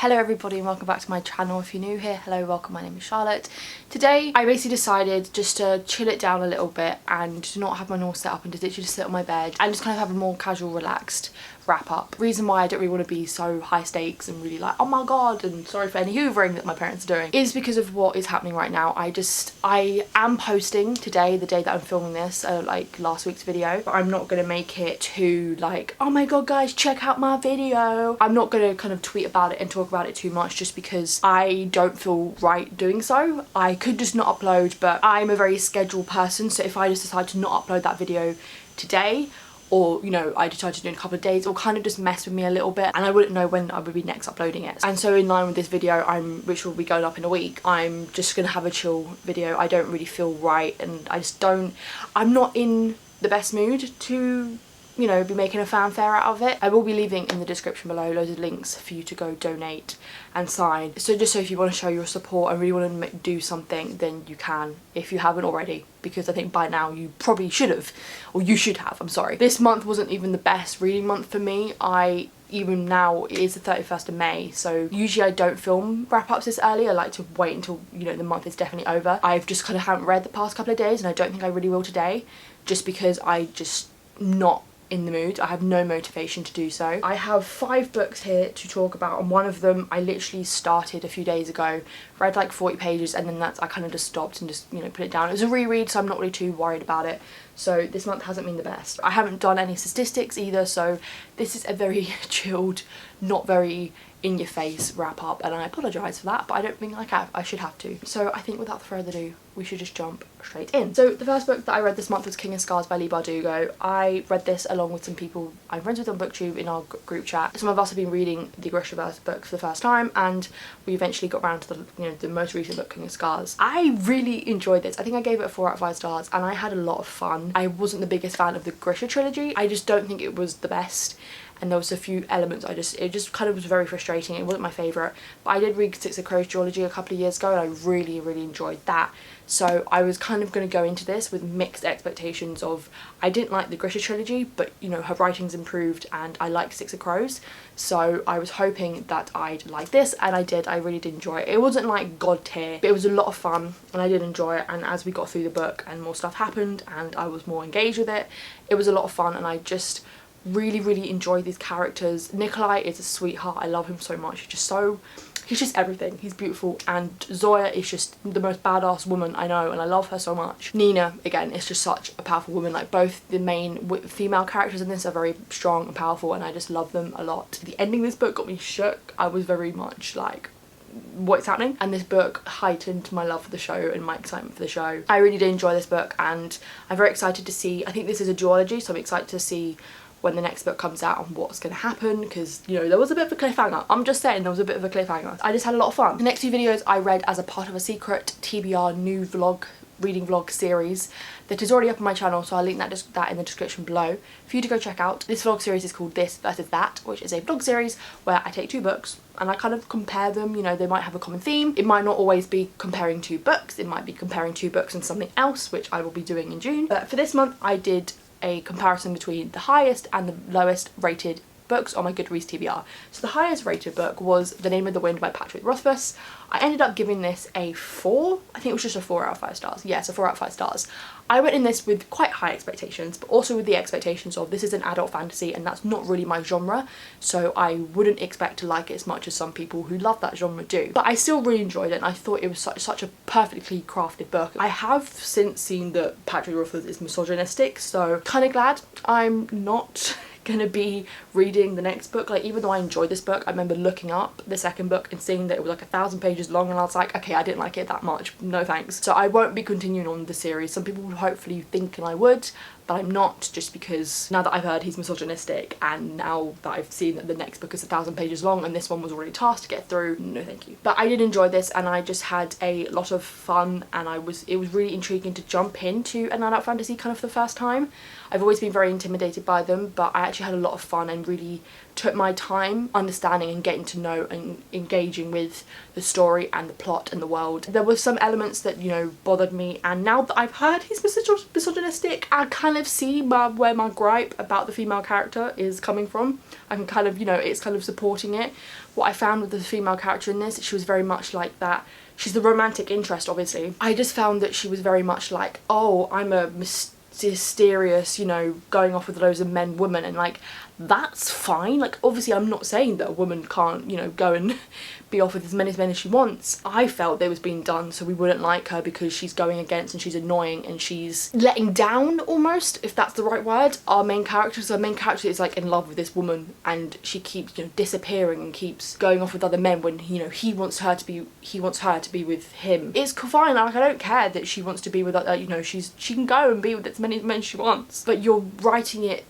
Hello everybody and welcome back to my channel. If you're new here, hello, welcome, my name is Charlotte. Today I basically decided just to chill it down a little bit and to not have my nails set up and to literally just sit on my bed and just kind of have a more casual, relaxed wrap up. Reason why I don't really want to be so high stakes and really like, oh my god, and sorry for any hoovering that my parents are doing, is because of what is happening right now. I am posting today, the day that I'm filming this, like last week's video, but I'm not going to make it too like, oh my god guys, check out my video. I'm not going to kind of tweet about it and talk about it too much just because I don't feel right doing so. I could just not upload, but I'm a very scheduled person, so if I just decide to not upload that video today, or you know, I decided to do it in a couple of days, it'll kind of just mess with me a little bit and I wouldn't know when I would be next uploading it. And so in line with this video, which will be going up in a week, I'm just gonna have a chill video. I don't really feel right and I'm not in the best mood to, you know, be making a fanfare out of it. I will be leaving in the description below loads of links for you to go donate and sign. So just so if you want to show your support and really want to do something, then you can, if you haven't already, because I think by now you probably should have, or you should have, I'm sorry. This month wasn't even the best reading month for me. Even now, it is the 31st of May, so usually I don't film wrap-ups this early. I like to wait until, you know, the month is definitely over. I've just kind of haven't read the past couple of days and I don't think I really will today, just because I just not in the mood. I have no motivation to do so. I have 5 books here to talk about, and one of them I literally started a few days ago, read like 40 pages, and then I kind of just stopped and just, you know, put it down. It was a reread, so I'm not really too worried about it. So this month hasn't been the best. I haven't done any statistics either, so this is a very chilled, not very in your face wrap up, and I apologise for that, but I don't think I should have to. So I think without further ado, we should just jump straight in. So the first book that I read this month was King of Scars by Leigh Bardugo. I read this along with some people I'm friends with on BookTube in our group chat. Some of us have been reading the Grishaverse book for the first time, and we eventually got around to the most recent book, King of Scars. I really enjoyed this. I think I gave it a 4 out of 5 stars and I had a lot of fun. I wasn't the biggest fan of the Grisha trilogy. I just don't think it was the best, and there was a few elements it just kind of was very frustrating. It wasn't my favourite, but I did read Six of Crows duology a couple of years ago and I really enjoyed that. So I was kind of going to go into this with mixed expectations of, I didn't like the Grisha trilogy, but you know, her writing's improved and I liked Six of Crows, so I was hoping that I'd like this, and I did. I really did enjoy it. It wasn't like god tier, but it was a lot of fun and I did enjoy it, and as we got through the book and more stuff happened and I was more engaged with it, it was a lot of fun, and I just really enjoy these characters. Nikolai is a sweetheart. I love him so much. He's just everything. He's beautiful, and Zoya is just the most badass woman I know, and I love her so much. Nina, again, is just such a powerful woman. Like, both the main female characters in this are very strong and powerful, and I just love them a lot. The ending of this book got me shook. I was very much like, what's happening? And this book heightened my love for the show and my excitement for the show. I really did enjoy this book, and I'm very excited to see, I think this is a duology, so I'm excited to see when the next book comes out and what's going to happen, because, you know, there was a bit of a cliffhanger. I'm just saying, there was a bit of a cliffhanger. I just had a lot of fun. The next 2 videos I read as a part of a secret TBR new reading vlog series that is already up on my channel, so I'll link that in the description below for you to go check out. This vlog series is called This Versus That, which is a vlog series where I take 2 books and I kind of compare them. You know, they might have a common theme. It might not always be comparing 2 books. It might be comparing 2 books and something else, which I will be doing in June. But for this month, I did a comparison between the highest and the lowest rated books on my Goodreads TBR. So the highest rated book was The Name of the Wind by Patrick Rothfuss. I ended up giving this a 4. I think it was just a 4 out of 5 stars. Yes, a 4 out of 5 stars. I went in this with quite high expectations, but also with the expectations of, this is an adult fantasy and that's not really my genre, so I wouldn't expect to like it as much as some people who love that genre do. But I still really enjoyed it, and I thought it was such a perfectly crafted book. I have since seen that Patrick Rothfuss is misogynistic, so kind of glad I'm not gonna be reading the next book. Like, even though I enjoyed this book, I remember looking up the second book and seeing that it was like 1,000 pages long, and I was like, okay, I didn't like it that much, no thanks. So I won't be continuing on the series. Some people would hopefully think I would, but I'm not, just because now that I've heard he's misogynistic, and now that I've seen that the next book is 1,000 pages long and this one was already tasked to get through, no thank you. But I did enjoy this, and I just had a lot of fun, and it was really intriguing to jump into an adult fantasy kind of for the first time. I've always been very intimidated by them, but I actually had a lot of fun and really took my time understanding and getting to know and engaging with the story and the plot and the world. There were some elements that, you know, bothered me, and now that I've heard he's misogynistic, I kind of see where my gripe about the female character is coming from. I can kind of, you know, it's kind of supporting it. What I found with the female character in this, she was very much like that. She's the romantic interest, obviously. I just found that she was very much like, oh, I'm a mysterious, you know, going off with loads of men woman, and like, that's fine. Like, obviously I'm not saying that a woman can't, you know, go and be off with as many men as she wants. I felt it was being done so we wouldn't like her because she's going against and she's annoying and she's letting down, almost, if that's the right word, our main character. So our main character is like in love with this woman and she keeps, you know, disappearing and keeps going off with other men when, you know, he wants her to be with him. It's fine, like, I don't care that she wants to be with, you know, she can go and be with as many men as she wants, but you're writing it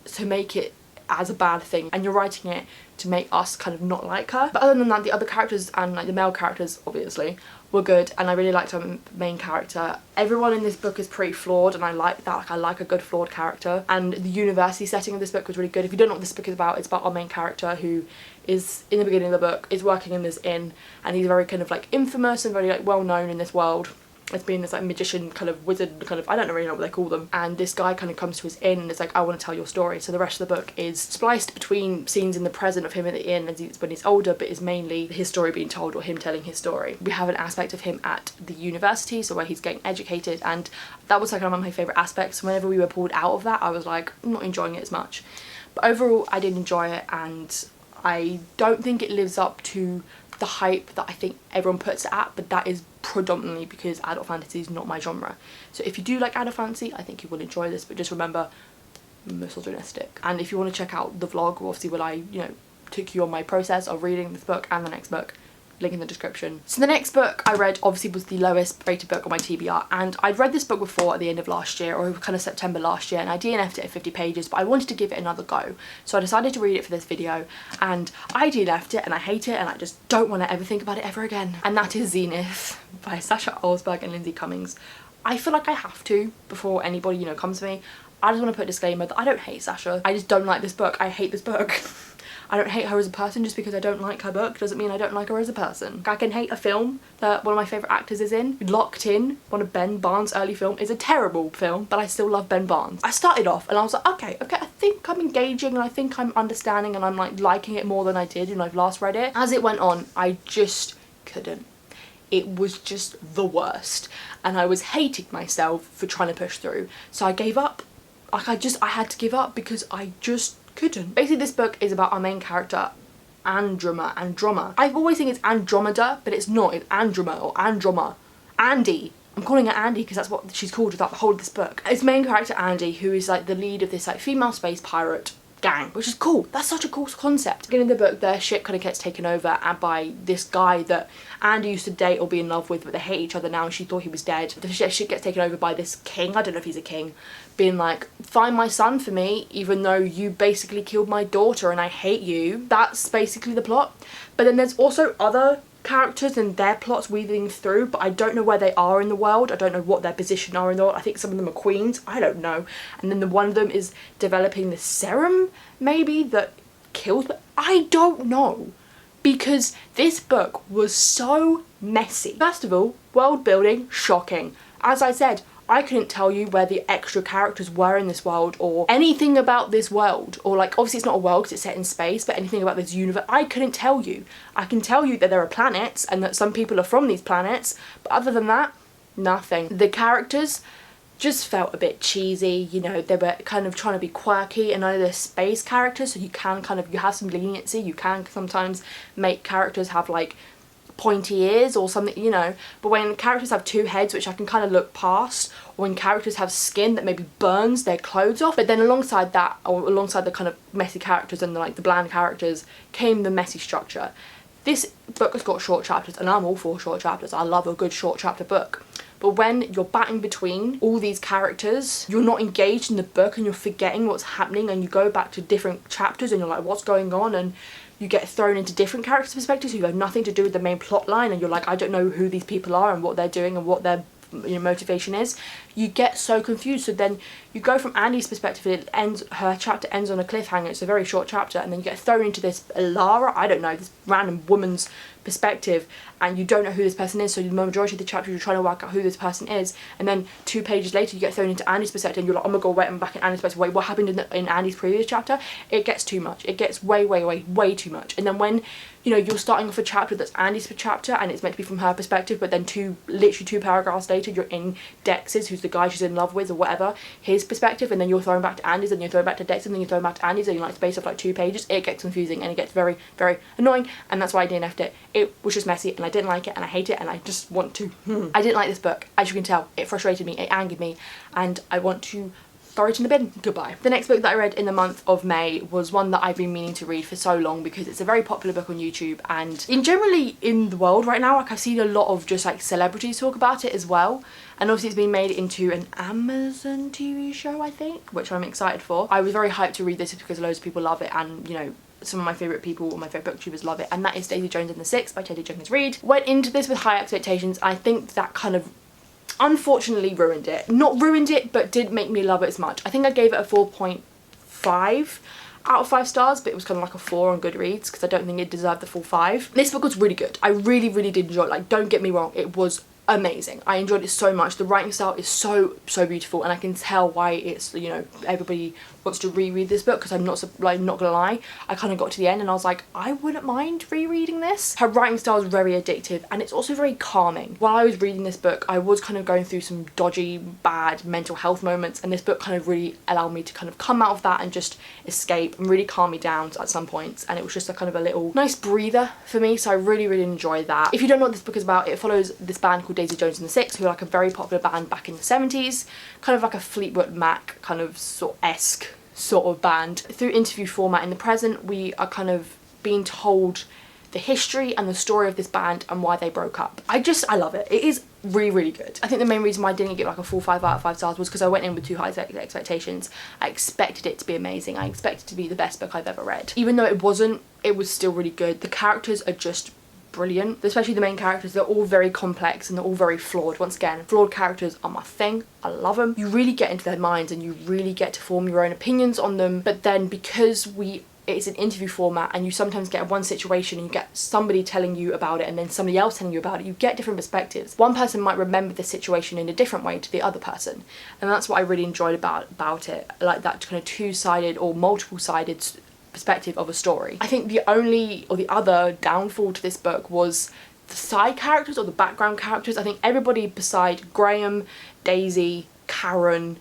to make it as a bad thing, and you're writing it to make us kind of not like her. But other than that, the other characters and like the male characters obviously were good, and I really liked our main character. Everyone in this book is pretty flawed, and I like that. Like, I like a good flawed character, and the university setting of this book was really good. If you don't know what this book is about, it's about our main character who is, in the beginning of the book, is working in this inn, and he's very kind of like infamous and very like well known in this world as being this like magician kind of wizard kind of, I don't really know what they call them, and this guy kind of comes to his inn and is like, I want to tell your story. So the rest of the book is spliced between scenes in the present of him at the inn when he's older, but is mainly his story being told or him telling his story. We have an aspect of him at the university, so where he's getting educated, and that was like one of my favourite aspects. Whenever we were pulled out of that, I was like, I'm not enjoying it as much. But overall I did enjoy it, and I don't think it lives up to the hype that I think everyone puts it at, but that is predominantly because adult fantasy is not my genre. So if you do like adult fantasy, I think you will enjoy this, but just remember, misogynistic. And if you want to check out the vlog, obviously when I, you know, took you on my process of reading this book and the next book, link in the description. So the next book I read obviously was the lowest rated book on my TBR, and I'd read this book before at the end of last year, or kind of September last year, and I DNF'd it at 50 pages, but I wanted to give it another go. So I decided to read it for this video, and I DNF'd it and I hate it and I just don't want to ever think about it ever again. And that is Zenith by Sasha Olsberg and Lindsay Cummings. I feel like I have to, before anybody, you know, comes to me, I just want to put a disclaimer that I don't hate Sasha. I just don't like this book. I hate this book. I don't hate her as a person. Just because I don't like her book doesn't mean I don't like her as a person. I can hate a film that one of my favourite actors is in. Locked In, one of Ben Barnes' early film, is a terrible film, but I still love Ben Barnes. I started off and I was like, okay, I think I'm engaging and I think I'm understanding and I'm like liking it more than I did when I've last read it. As it went on, I just couldn't. It was just the worst, and I was hating myself for trying to push through. So I gave up. Like, I had to give up because I just couldn't. Basically, this book is about our main character, Androma. I always think it's Andromeda, but it's not. It's Androma or Androma. Andy. I'm calling her Andy because that's what she's called throughout the whole of this book. It's main character Andy, who is like the lead of this like female space pirate gang, which is cool. That's such a cool concept. Beginning of the book, their ship kind of gets taken over by this guy that Andy used to date or be in love with, but they hate each other now, and she thought he was dead. The ship gets taken over by this king, I don't know if he's a king, being like, find my son for me, even though you basically killed my daughter and I hate you. That's basically the plot. But then there's also other characters and their plots weaving through, but I don't know where they are in the world. I don't know what their position are in the world. I think some of them are queens, I don't know. And then one of them is developing this serum maybe that kills, but I don't know, because this book was so messy. First of all, world building, shocking. As I said, I couldn't tell you where the extra characters were in this world or anything about this world, or like, obviously it's not a world because it's set in space, but anything about this universe, I couldn't tell you. I can tell you that there are planets and that some people are from these planets, but other than that, nothing. The characters just felt a bit cheesy, you know, they were kind of trying to be quirky, and I know they're space characters, so you can kind of, you have some leniency, you can sometimes make characters have like pointy ears or something, you know, but when characters have two heads, which I can kind of look past, or when characters have skin that maybe burns their clothes off, but then alongside that, or alongside the kind of messy characters and the bland characters, came the messy structure. This book has got short chapters, and I'm all for short chapters. I love a good short chapter book. But when you're batting between all these characters, you're not engaged in the book and you're forgetting what's happening, and you go back to different chapters and you're like, what's going on? And you get thrown into different character perspectives who have nothing to do with the main plot line, and you're like, I don't know who these people are and what they're doing and what their, you know, motivation is. You get so confused, so then you go from Andy's perspective, it ends, her chapter ends on a cliffhanger, it's a very short chapter, and then you get thrown into this Lara, I don't know, this random woman's perspective, and you don't know who this person is, so the majority of the chapter you're trying to work out who this person is, and then 2 pages later you get thrown into Andy's perspective and you're like, oh my god, wait, I'm back in Andy's perspective, wait, what happened in Andy's previous chapter? It gets too much, it gets way too much. And then when, you know, you're starting off a chapter that's Andy's chapter and it's meant to be from her perspective, but then literally two paragraphs later you're in Dex's, who's the guy she's in love with or whatever, his perspective, and then you're thrown back to Andy's, and you're thrown back to Dex's, and then you're thrown back to Andy's, and you're like space of like 2 pages. It gets confusing and it gets very annoying, and that's why I DNF'd it. It was just messy and I didn't like it and I hate it and I just want to I didn't like this book. As you can tell, it frustrated me, it angered me, and I want to throw it in the bin. Goodbye. The next book that I read in the month of May was one that I've been meaning to read for so long because it's a very popular book on YouTube, and generally in the world right now, like I've seen a lot of just like celebrities talk about it as well, and obviously it's been made into an Amazon TV show, I think, which I'm excited for. I was very hyped to read this because loads of people love it, and you know, some of my favourite people or my favourite booktubers love it, and that is Daisy Jones and the Six by Teddy Jenkins Reid. Went into this with high expectations. I think that kind of unfortunately ruined it. Not ruined it, but didn't make me love it as much. I think I gave it a 4.5 out of 5 stars, but it was kind of like a 4 on Goodreads because I don't think it deserved the full 5. This book was really good. I really did enjoy it. Like, don't get me wrong, it was amazing. I enjoyed it so much. The writing style is so beautiful, and I can tell why it's, you know, everybody wants to reread this book, because I'm not gonna lie, I kind of got to the end and I was like, I wouldn't mind rereading this. Her writing style is very addictive, and it's also very calming. While I was reading this book, I was kind of going through some dodgy, bad mental health moments, and this book kind of really allowed me to kind of come out of that and just escape and really calm me down at some points, and it was just a kind of a little nice breather for me, so I really enjoyed that. If you don't know what this book is about, it follows this band called Daisy Jones and the Six, who are like a very popular band back in the 70s, kind of like a Fleetwood Mac kind of esque sort of band. Through interview format in the present, we are kind of being told the history and the story of this band and why they broke up. I love it. It is really good. I think the main reason why I didn't get like a full 5 out of 5 stars was because I went in with too high expectations. I expected it to be amazing. I expected it to be the best book I've ever read. Even though it wasn't, it was still really good. The characters are just brilliant, especially the main characters. They're all very complex and they're all very flawed. Once again, flawed characters are my thing. I love them. You really get into their minds and you really get to form your own opinions on them, but then because it's an interview format and you sometimes get one situation and you get somebody telling you about it and then somebody else telling you about it, you get different perspectives. One person might remember the situation in a different way to the other person, and that's what I really enjoyed about it, like that kind of two-sided or multiple-sided perspective of a story. I think the only or the other downfall to this book was the side characters or the background characters. I think everybody beside Graham, Daisy, Karen,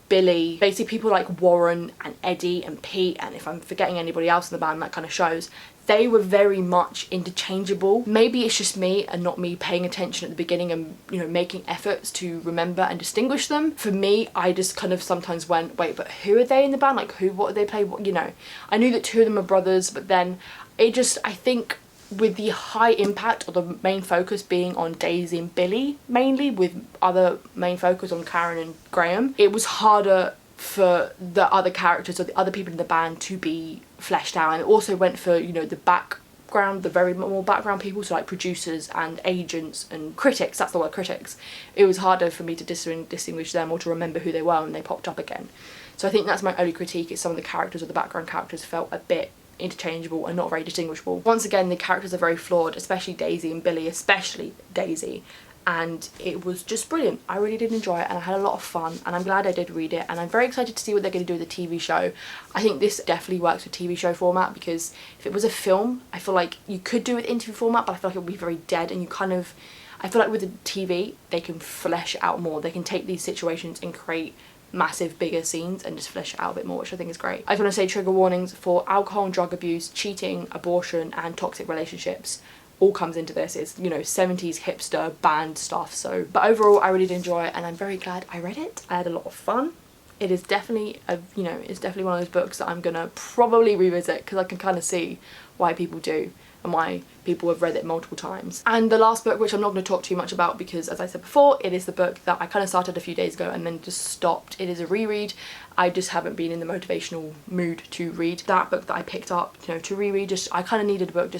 Billy, basically people like Warren and Eddie and Pete, and if I'm forgetting anybody else in the band, that kind of shows, they were very much interchangeable. Maybe it's just me and not me paying attention at the beginning and, you know, making efforts to remember and distinguish them. For me, I just kind of sometimes went, wait, but who are they in the band? Like, what do they play? What, you know, I knew that 2 of them are brothers, but then it just, I think with the high impact or the main focus being on Daisy and Billy mainly, with other main focus on Karen and Graham, it was harder for the other characters or the other people in the band to be fleshed out. And it also went for, you know, the background, the very more background people, so like producers and agents and critics, that's the word, critics. It was harder for me to distinguish them or to remember who they were when they popped up again. So I think that's my only critique, is some of the characters or the background characters felt a bit interchangeable and not very distinguishable. Once again, the characters are very flawed, especially Daisy and Billy, especially Daisy, and it was just brilliant. I really did enjoy it and I had a lot of fun, and I'm glad I did read it, and I'm very excited to see what they're going to do with the TV show. I think this definitely works with TV show format, because if it was a film, I feel like you could do it with interview format, but I feel like it would be very dead, and you kind of, I feel like with the TV they can flesh out more. They can take these situations and create massive bigger scenes and just flesh it out a bit more, which I think is great. I just want to say trigger warnings for alcohol and drug abuse, cheating, abortion and toxic relationships all comes into this. It's, you know, 70s hipster band stuff. So, but overall I really did enjoy it and I'm very glad I read it. I had a lot of fun. It is definitely it's definitely one of those books that I'm gonna probably revisit, because I can kind of see why people do and why people have read it multiple times. And the last book, which I'm not going to talk too much about because, as I said before, it is the book that I kind of started a few days ago and then just stopped. It is a reread. I just haven't been in the motivational mood to read. That book that I picked up, you know, to reread, just I kind of needed a book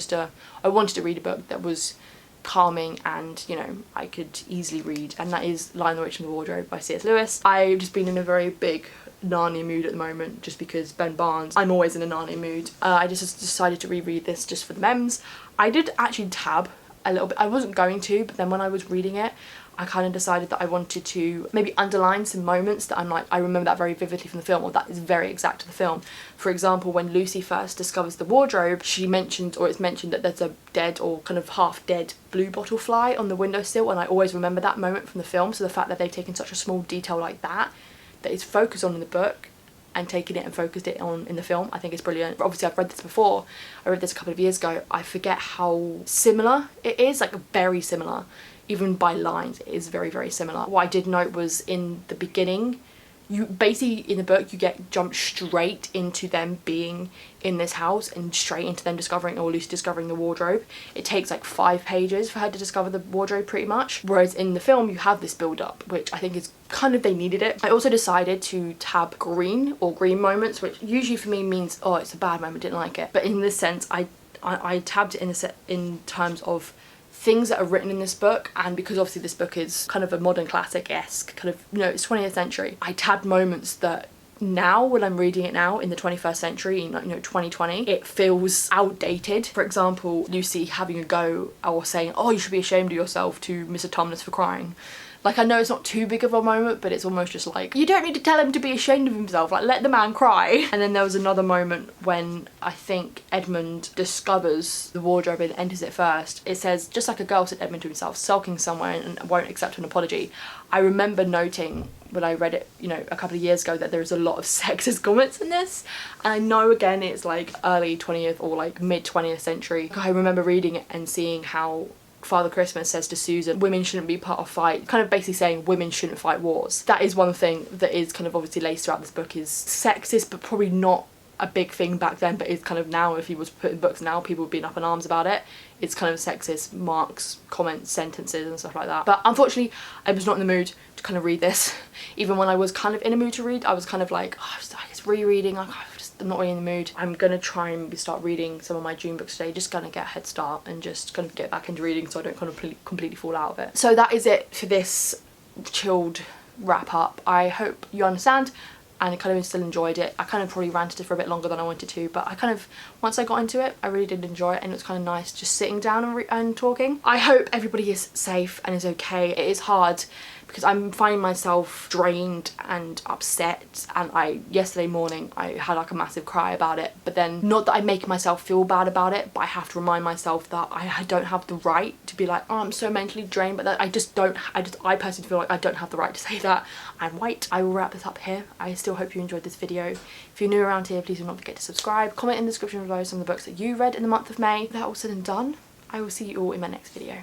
I wanted to read a book that was calming, and you know, I could easily read, and that is Lion, the Witch and the Wardrobe by C.S. Lewis. I've just been in a very big Narnia mood at the moment, just because Ben Barnes, I'm always in a Narnia mood. I just decided to reread this just for the memes. I did actually tab a little bit. I wasn't going to, but then when I was reading it, I kind of decided that I wanted to maybe underline some moments that I'm like, I remember that very vividly from the film, or that is very exact to the film. For example, when Lucy first discovers the wardrobe, she mentioned, or it's mentioned, that there's a dead or kind of half dead blue bottle fly on the windowsill, and I always remember that moment from the film. So the fact that they've taken such a small detail like that is focused on in the book, and taken it and focused it on in the film, I think is brilliant. Obviously I've read this before, I read this a couple of years ago. I forget how similar it is, like very similar. Even by lines, it is very, very similar. What I did note was in the beginning, you basically, in the book, you get jumped straight into them being in this house and straight into them discovering, or at least discovering, the wardrobe. It takes like 5 pages for her to discover the wardrobe pretty much. Whereas in the film, you have this build up, which I think is kind of, they needed it. I also decided to tab green or green moments, which usually for me means, oh, it's a bad moment, didn't like it. But in this sense, I tabbed it in terms of things that are written in this book, and because obviously this book is kind of a modern classic-esque kind of, you know, it's 20th century. I tabbed moments that now, when I'm reading it now in the 21st century, in, you know, 2020, it feels outdated. For example, Lucy having a go, or saying, oh, you should be ashamed of yourself, to Mr. Tumnus for crying. Like, I know it's not too big of a moment, but it's almost just like, you don't need to tell him to be ashamed of himself, like, let the man cry. And then there was another moment when I think Edmund discovers the wardrobe and enters it first. It says, just like a girl, said Edmund to himself, sulking somewhere and won't accept an apology. I remember noting when I read it, you know, a couple of years ago, that there's a lot of sexist comments in this. And I know, again, it's like early 20th or like mid 20th century. I remember reading it and seeing how Father Christmas says to Susan, women shouldn't be part of fight, kind of basically saying women shouldn't fight wars. That is one thing that is kind of obviously laced throughout this book, is sexist, but probably not a big thing back then, but it's kind of now, if he was put in books now, people would be up in arms about it. It's kind of sexist marks, comments, sentences and stuff like that. But unfortunately, I was not in the mood to kind of read this. Even when I was kind of in a mood to read, I was kind of like, oh, I was rereading, I'm not really in the mood. I'm gonna try and start reading some of my June books today, just gonna get a head start and just kind of get back into reading so I don't kind of completely fall out of it. So that is it for this chilled wrap up. I hope you understand and I kind of still enjoyed it. I kind of probably ranted for a bit longer than I wanted to, but I kind of, once I got into it, I really did enjoy it, and it was kind of nice just sitting down and talking. I hope everybody is safe and is okay. It is hard because I'm finding myself drained and upset, and yesterday morning I had like a massive cry about it, but then, not that I make myself feel bad about it, but I have to remind myself that I don't have the right to be like, oh, I'm so mentally drained, but that I personally feel like I don't have the right to say that. I'm white. I will wrap this up here. I still hope you enjoyed this video. If you're new around here, please do not forget to subscribe. Comment in the description below some of the books that you read in the month of May. That all said and done, I will see you all in my next video.